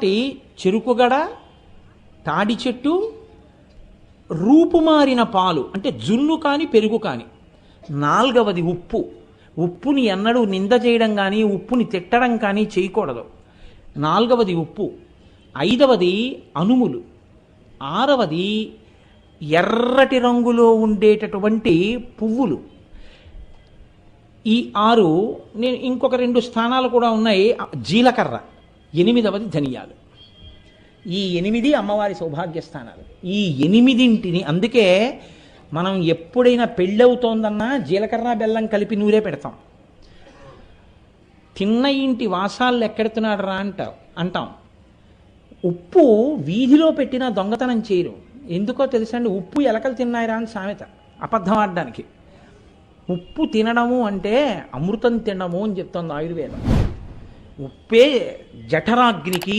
కాబట్టి చెరుకుగడ, తాడి చెట్టు, రూపుమారిన పాలు అంటే జున్ను కానీ పెరుగు కానీ. నాలుగవది ఉప్పు. ఉప్పుని ఎన్నడూ నింద చేయడం కానీ ఉప్పుని తిట్టడం కానీ చేయకూడదు. నాలుగవది ఉప్పు. ఐదవది అనుములు. ఆరవది ఎర్రటి రంగులో ఉండేటటువంటి పువ్వులు. ఈ 6. నేను ఇంకొక 2 స్థానాలు కూడా ఉన్నాయి. జీలకర్ర. 8వది ధనియాలు. ఈ 8 అమ్మవారి సౌభాగ్య స్థానాలు. ఈ 8ంటిని అందుకే మనం ఎప్పుడైనా పెళ్ళవుతోందన్నా జీలకర్ర బెల్లం కలిపి నూరే పెడతాం. తిన్న ఇంటి వాసాలు ఎక్కడుతున్నాడు రా అంటాం. ఉప్పు వీధిలో పెట్టినా దొంగతనం చేయరు. ఎందుకో తెలుసండి, ఉప్పు ఎలకలు తిన్నాయిరా అని సామెత, అబద్ధం ఆడడానికి. ఉప్పు తినడము అంటే అమృతం తినడము అని చెప్తోంది ఆయుర్వేదం. ఉప్పే జఠరాగ్నికి